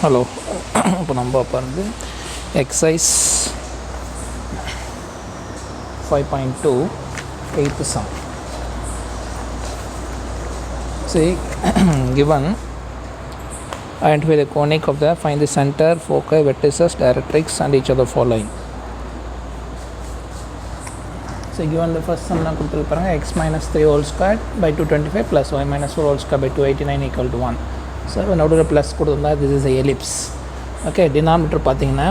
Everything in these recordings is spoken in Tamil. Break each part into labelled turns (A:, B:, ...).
A: ஹலோ. இப்போ நம்ம வந்து exercise 5.2 8th sum. See, given identify the conic of the, find the center, foci, vertices, directrix and each other following. So given the first sum x minus 3 whole squared by 225 plus y minus 4 whole squared by 289 equal to 1. So நடுவில் ப்ளஸ் கொடுத்துருந்தா this is a ellipse. Okay, denominator பார்த்தீங்கன்னா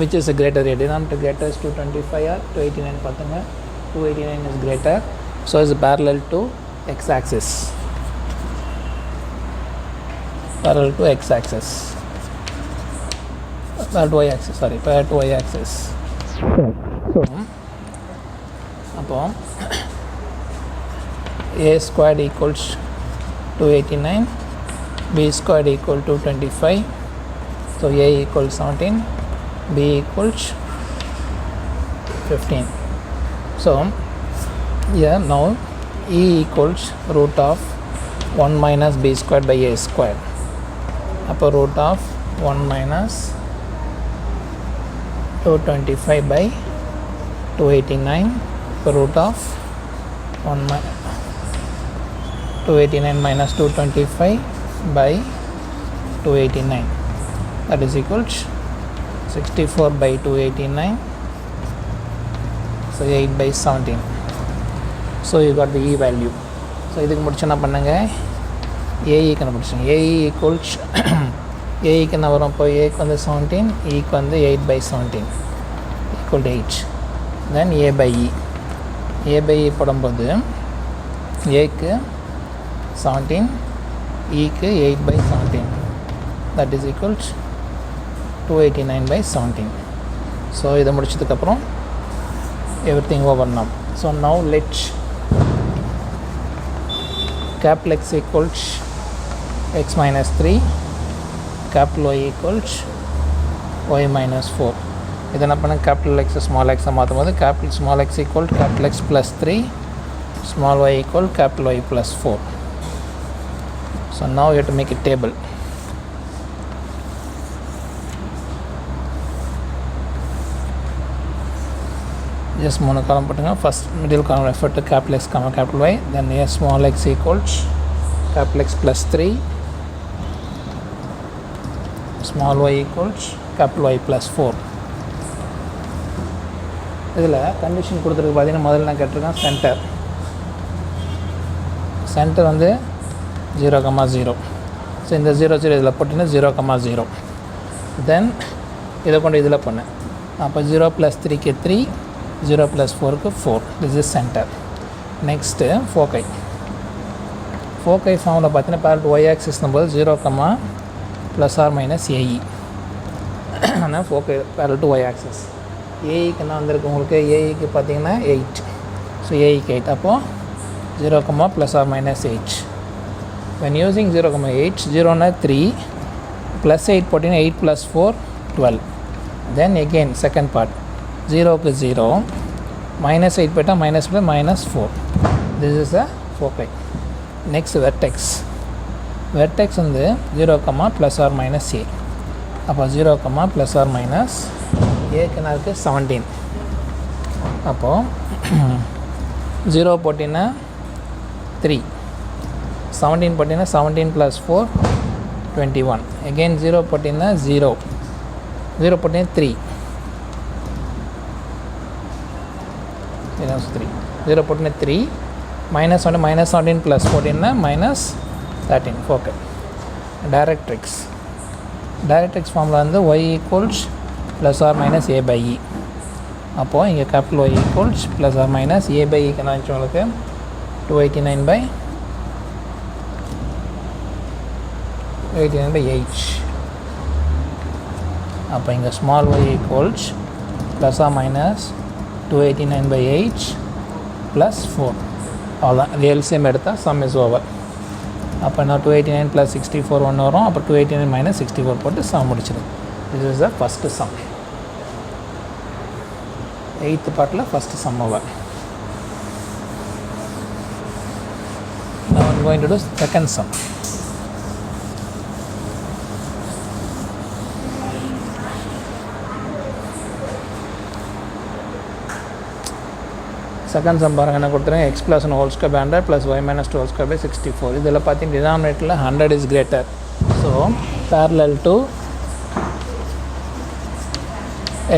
A: which is a greater, denominator greater is 225 or 289 பார்த்துங்க 289 is greater, so is parallel to x-axis, parallel to x-axis, parallel to y-axis, sorry, parallel to y-axis. So அப்போ a squared equals 289, b squared equal to 25, so a equals 17, b equals 15. So here now e equals root of 1 minus b squared by a squared, upper root of 1 minus 225 by 289, upper root of 289 minus 225 by 289, that is equals 64 by 289, so 8 by 17. So you got the e value. So இதுக்கு முடிச்சு என்ன பண்ணுங்க, ae கண்டுபிடிச்சிங்க. ae equals ae க்கு என்ன வரும், இப்போ a க்கு வந்து 17, e க்கு வந்து 8 by 17 equal to 8. Then a by e போடும்போது a க்கு 17, e க்கு 8 by 17, that is equals 289 by 17. So இதை முடிச்சதுக்கப்புறம் everything over now. So now let capital X equals x minus 3, capital Y equals y minus 4. இதை என்ன பண்ண, capital X small x மாற்றும் போது capital small x equal capital X plus 3, small y equal capital Y plus 4. So now you have to make a table. Just மூணு காலம் போட்டுங்க. First middle column refer to capital X, capital Y, then a small x equals capital X plus 3, small y equals capital Y plus 4. இதில் கண்டிஷன் கொடுத்துருக்கு பார்த்தீங்கன்னா, முதல்ல நான் கேட்டிருக்கேன் சென்டர் வந்து 0,0. ஸோ இந்த 0,0 இதில் போட்டிங்கன்னா 0,0. தென் இதை கொண்டு இதில் பண்ணேன். அப்போ 0 + 3க்கு 3, 0 + 4க்கு 4. This is centre. நெக்ஸ்ட்டு ஃபோக்கை ஃபார்மில் பார்த்தீங்கன்னா parallel to y axis போது 0, ± ae. ஆனால் ஃபோக்கை parallel to y axis. ஏஇக்கு என்ன வந்திருக்கு உங்களுக்கு, ஏஇக்கு பார்த்தீங்கன்னா 8, ஸோ ஏஇக்கு 8. அப்போது 0, ± 8. When using 0,8, 0 na 3, plus 8 போட்டிங்கன்னா 8 + 4 12. Then again second part 0க்கு 0, -8 போட்டால் -4. This is a foci. Next vertex வந்து 0, ± a. அப்போ 0, ± ஏக்கு என்ன இருக்குது 17. அப்போது 0 போட்டிங்கன்னா 3, 17 போட்டிங்கன்னா 17 + 4 21. again 0 போட்டிங்கன்னா 0 போட்டிங்கன்னா 3, 0 போட்டிங்கன்னா 3, -17 + 14 -13. ஓகே. டைரக்ட்ரிக்ஸ் ஃபார்மில் வந்து y equals ± a by e. அப்போது இங்கே capital Y equals ± a by e க்கு என்ன ஆச்சு உங்களுக்கு 289 by 8. அப்போ இங்கே small y equals ± 289 by 8 plus 4. அவ்வளோதான். ரியல் சேம் எடுத்தால் சம் இஸ் ஓவர். அப்போ நான் 289 + 64 ஒன்று வரும். அப்போ 289 - 64 போட்டு சம் முடிச்சிடும். This is the first sum. 8th பார்ட்டில் first sum over. Now I am going to do second sum. Second sum பாருங்கள் என்ன கொடுத்துருங்க, x plus 1 whole square by 100 plus y minus 2 whole square by 64. இதில் பார்த்தீங்கன்னா டினாமினேட்டரில் 100 is greater. So parallel to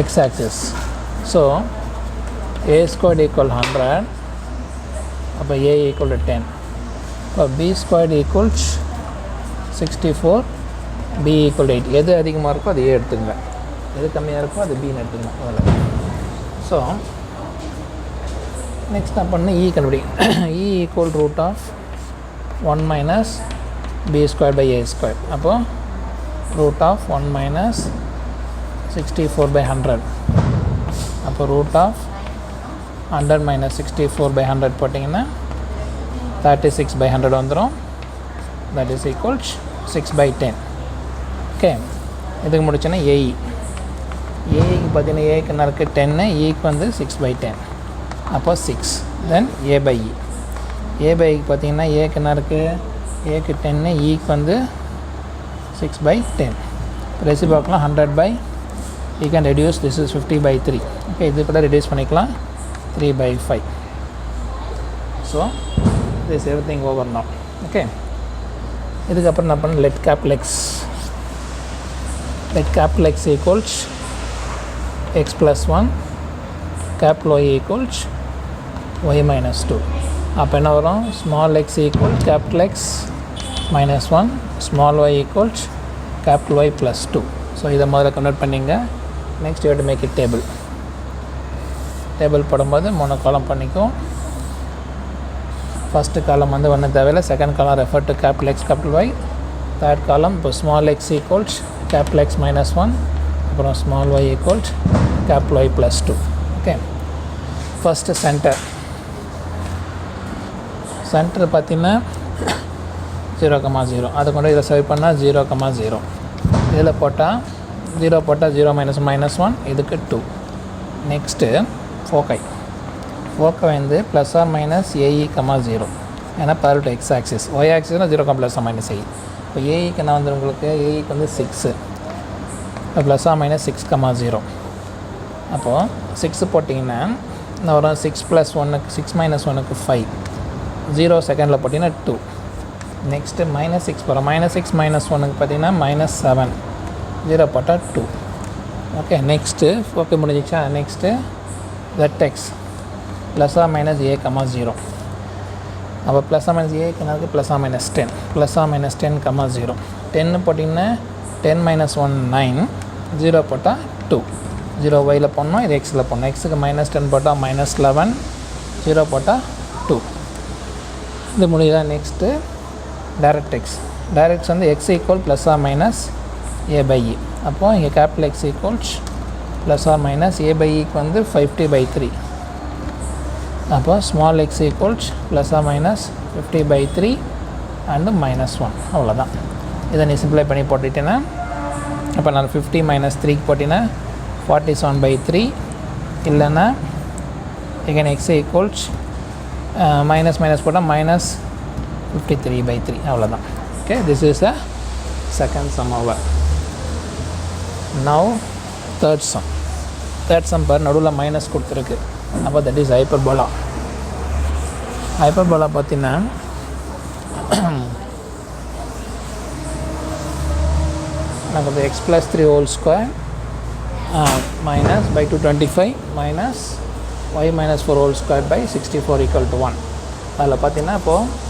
A: x axis. So a squared equal 100, அப்போ a equal to 10. இப்போ b squared equals 64, b equal to 8. எது அதிகமாக இருக்கோ அது a எடுத்துங்க, எது கம்மியாக இருக்கோ அது b எடுத்துங்க அதில். ஸோ நெக்ஸ்ட் நான் பண்ண e கண்டுபிடிங்க. e equal root of 1 minus b square by a square. அப்போ ரூட் ஆஃப் 1 மைனஸ் 64 பை 100. அப்போ ரூட் ஆஃப் 100 மைனஸ் 64 பை 100 போட்டிங்கன்னா 36 பை 100 வந்துடும். That is equals 6 by 10. Okay, இதுக்கு முடிச்சோன்னா ஏஇ. ஏஇக்கு பார்த்தீங்கன்னா ஏக்கு என்ன இருக்குது 10, ஈக்கு வந்து 6 பை 10. அப்போ 6. தென் ஏ பை இ. ஏ பை இக்கு பார்த்தீங்கன்னா ஏக்கு என்ன இருக்குது, ஏக்கு 10, ஈக்கு வந்து 6 பை 10. ரெசிபாக்கெலாம் 100 by you can reduce, this is 50 by 3. Okay, இது கூட ரெடியூஸ் பண்ணிக்கலாம் 3 by 5. So this everything over now. Okay, இதுக்கப்புறம் என்ன பண்ண, let capital X. Let capital X equals X plus 1, capital Y equals y minus 2. அப்போ என்ன வரும், small x equals capital X minus 1, small y equals capital Y plus 2. So இதை முதல்ல கன்வெர்ட் பண்ணிங்க. Next you have to make it table. Table போடும்போது 3 காலம் பண்ணிக்கும். ஃபஸ்ட்டு காலம் வந்து ஒன்றும் தேவையில்லை, second column refer to capital X capital Y, third காலம் இப்போ small x equals capital X minus 1, அப்புறம் small y equals capital Y plus 2. Okay, first centre. Centre பார்த்திங்கன்னா 0,0. அது கொண்டு இதை சேவ் பண்ணால் 0,0. இதில் போட்டால் 0 போட்டால் 0 மைனஸ் மைனஸ் 1, இதுக்கு 2. நெக்ஸ்ட்டு ஃபோக்கை. ஃபோக்கை வந்து ப்ளஸ் ஆர் மைனஸ் ஏஇ, 0. ஏன்னா parallel to x axis. Y ஆக்சிஸ்னால் 0, ப்ளஸ் ஆர் மைனஸ் ஏஇ. இப்போ ஏஇக்கு என்ன வந்து உங்களுக்கு, ஏஇக்கு வந்து 6, இப்போ ப்ளஸ் ஆர் மைனஸ் 6,0. அப்போது 6 போட்டிங்கன்னா இந்த வரும் 6 ப்ளஸ் 1க்கு 6 மைனஸ் 1க்கு 5, 0 செகண்டில் போட்டிங்கன்னா 2. நெக்ஸ்ட்டு மைனஸ் 6 போகிறோம், மைனஸ் 6 மைனஸ் 1க்கு பார்த்தீங்கன்னா மைனஸ் 7, 0 போட்டால் 2. ஓகே, நெக்ஸ்ட்டு ஓகே முடிஞ்சிச்சா. Next vertex plus or minus a, 0. அப்போ ப்ளஸ் ஆர் மைனஸ் ஏக்கு என்ன இருக்குது, plus or minus 10, plus or minus 10, 0. 10 போட்டிங்கன்னா 10 மைனஸ் 1 9, 0 போட்டால் 2. 0 ஒயில் போடணும், இது எக்ஸில் போடணும். எக்ஸுக்கு மைனஸ் 10 போட்டால் மைனஸ் 11, 0 போட்டால் 2. இது முடியுதா. Next directrix. டைரக்ட்ஸ் வந்து x equal plus or minus a by e. அப்போது இங்கே capital X equals plus or minus a by இக்கு வந்து 50 பை 3. அப்போ small x equals plus or minus 50 by 3 and minus 1. அவ்வளோதான். இதை நீ சிம்பிளை பண்ணி போட்டுட்டேன்னா, அப்போ நான் 50 மைனஸ் 3க்கு போட்டிங்கன்னா 47 by 3. இல்லைன்னா again x equals minus minus போட்டால் மைனஸ் 53 by 3. அவ்வளோதான். Okay, this is a second sum over. Now third sum. Third sum பார் நடுவில் மைனஸ் கொடுத்துருக்கு. அப்போ தட் இஸ் ஹைப்பர்போலா. ஹைப்பர்போலா பார்த்தீங்கன்னா நமக்கு x plus 3 whole square minus by 225 minus y minus 4 whole square by 64 equal to 1. அதில் பார்த்தீங்கன்னா இப்போது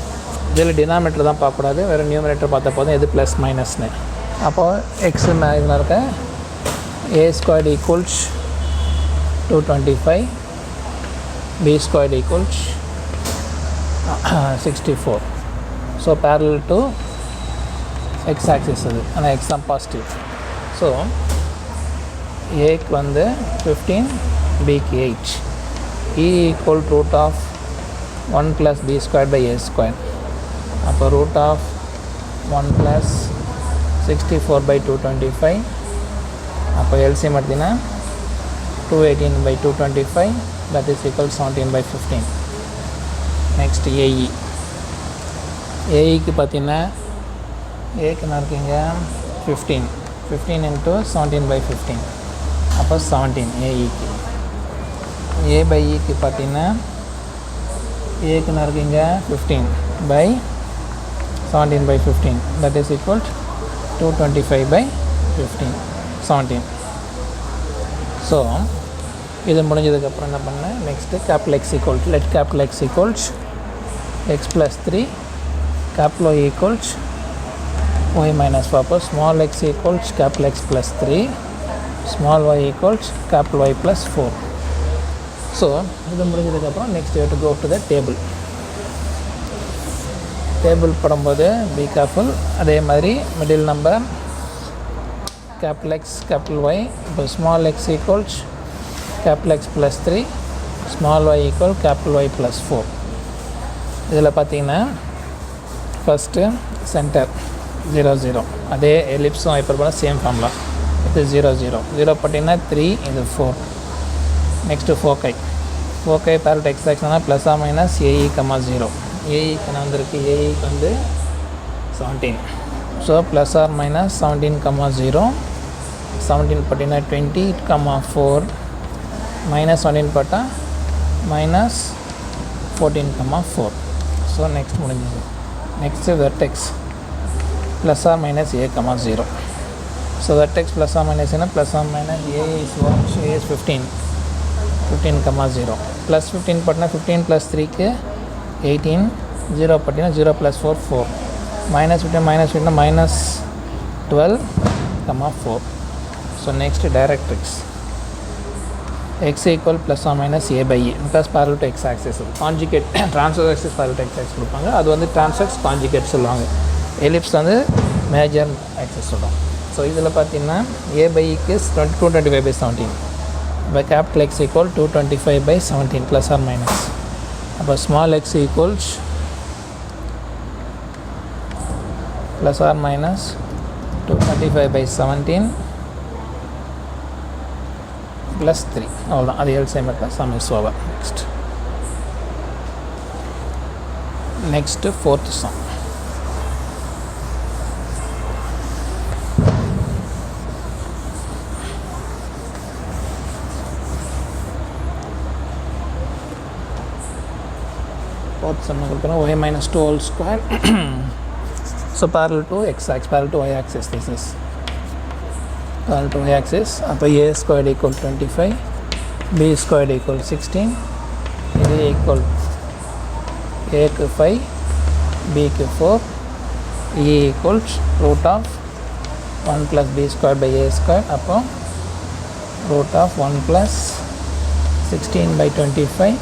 A: இதில் டினாமினேட்டர் தான் பார்க்கக்கூடாது, வேறு நியூமினேட்டர் பார்த்தா போதும் எது ப்ளஸ் மைனஸ்னு. அப்போது எக்ஸ் இதில் இருக்க a squared equals 225, b squared equals 64. So parallel to x axis அது, ஆனால் x தான் பாசிட்டிவ். ஸோ ஏக்கு வந்து 15, பிக்கு 8. e equal root of 1 + b square by a square. அப்போ ரூட் ஆஃப் 1 + 64 by 225. அப்போ எல்சிஎம் எடுத்திங்கன்னா 218 by 225, that is equal 17 by 15. Next a e. ஏஇக்கு பார்த்தீங்கன்னா ஏக்கு என்ன இருக்குங்க 15, 15 into 17 by 15. அப்போ 17 ஏஇக்கு. ஏ பை இக்கு பார்த்தீங்கன்னா ஏக்கு என்ன இருக்குங்க 15 by 17 by 15 that is equal to 225 by 15 17. So இது முடிஞ்சதுக்கப்புறம் என்ன பண்ணேன் next capital X equal to let capital X equals x plus 3 capital Y equals y minus 4 அப்போ small x equals capital X plus 3 small y equals capital Y plus 4. So இது முடிஞ்சதுக்கப்புறம் next you have to go to the table போடும்போது பி கேர்ஃபுல் அதே மாதிரி middle number capital X capital Y இப்போ small x equals capital X plus 3 small y equal capital Y plus 4. இதில் பார்த்தீங்கன்னா ஃபஸ்ட்டு சென்டர் 0 0 அதே எலிப்ஸும் ஹைப்பர்போலா சேம் ஃபார்முலா இது 0 0 0 பார்த்தீங்கன்னா 3 இது 4. நெக்ஸ்ட்டு ஃபோக்கை பேரட் எக்ஸ் ஆக்ஷன்னா plus or minus a e comma 0 ஏஇக்கு என்ன வந்திருக்கு ஏஇக்கு வந்து 17 so plus or minus 17 comma 0 17 பார்த்தீங்கன்னா 20 கமா 4 மைனஸ் 17 பார்த்தா மைனஸ் 14 கமா 4. ஸோ நெக்ஸ்ட் முடிஞ்சது next vertex plus or minus a comma 0. So vertex plus or minus என்ன plus or minus a is 15 comma 0 plus 15 பார்த்தீங்கன்னா 15 ப்ளஸ் 3க்கு 18 0 பார்த்தீங்கன்னா 0 plus 4 4 minus 15 minus 12 comma 4. So next directrix x equal plus or minus a by e because parallel to x axis conjugate transverse axis parallel to x axis கொடுப்பாங்க அது வந்து transverse conjugate சொல்லுவாங்க ellipse வந்து major axis சொல்லுவோம். ஸோ இதில் பார்த்தீங்கன்னா a by e is 225 by 17 by capital X equal 225 by 17 plus or minus அப்போ small x equals plus or minus 225 by 17 plus 3 அவ்வளோதான் அது எல்சிஎம் எடுத்தால் some is over. Next fourth some கொடுக்குறோம் y minus 2 whole square so parallel to x axis parallel to y axis this is parallel to y axis அப்போ a squared equal 25 b squared equal 16 இது equal a க்கு 5 b க்கு 4 e equals root of 1 plus b squared by a squared அப்போ root of 1 plus 16 by 25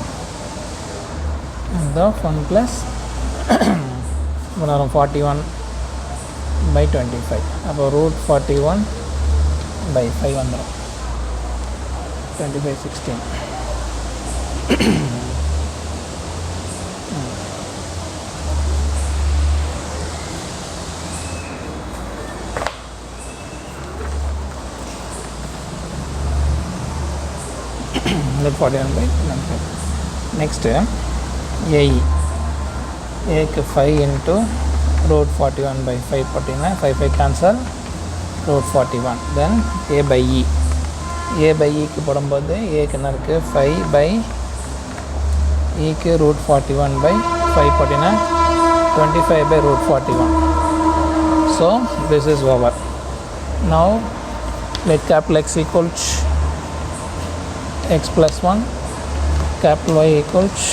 A: and of 1 plus 41 by 25 அப்போ root 41 by 5 வந்துடும் 25 16 root 41 by 25. Next AE A க்கு 5 into root 41 by 5 போட்டிங்கன்னா 5 cancel root 41 then A by E க்கு போடும்போது A க்கு என்ன இருக்குது 5 by E க்கு root 41 by 5 போட்டிங்கன்னா 25 by root 41. So this is over. Now let capital X equals x plus 1 capital Y equals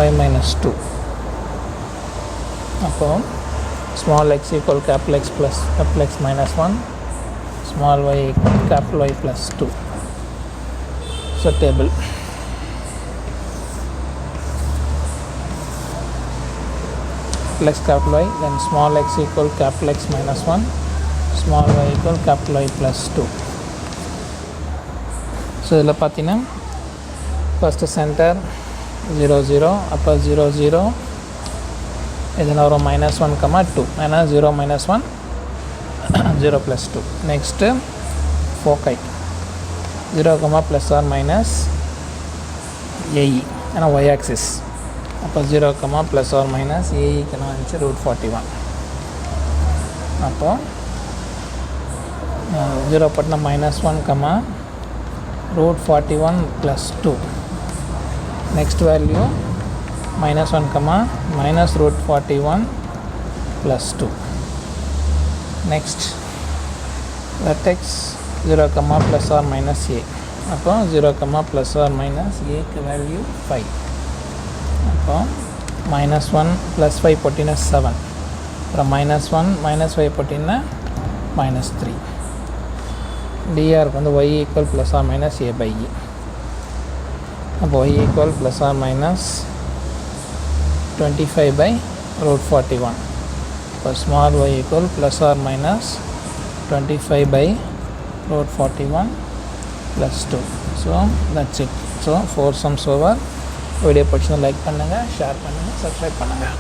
A: y minus 2 அப்போ small x equal capital X plus capital X minus 1 small y equal capital Y plus 2. So table plus capital Y then small x equal capital X minus 1 small y equal capital Y plus 2. So இதில் பார்த்தீங்கன்னா ஃபஸ்ட்டு சென்டர் 0 0 அப்போ 0 0 இதில் ஒரு minus 1 comma 2 ஏன்னா 0 minus 1 0 plus 2. Next ஃபோக்கை 0 comma plus or minus AE ஏன்னா y axis அப்போ 0 comma plus or minus AEக்கு நான் வந்துச்சு root 41 அப்போ 0 பட்டினா minus 1 comma root 41 plus 2 next value minus 1 comma minus root 41 plus 2. Next vertex 0 comma plus or minus a. அப்போ 0 comma plus or minus a க்கு வேல்யூ 5. அப்போ minus 1 plus 5 போட்டினா 7. அப்புறம் minus 1 minus 5 போட்டினா minus 3. dr வந்து y equal plus or minus a by e. அப்போ y equal plus or minus 25 by root 41. இப்போ small y equal plus or minus 25 by root 41 plus 2. So that's it. So 4 sums over. Video பிடிச்சிருந்தா லைக் பண்ணுங்கள், ஷேர் பண்ணுங்கள், சப்ஸ்கிரைப் பண்ணுங்கள்.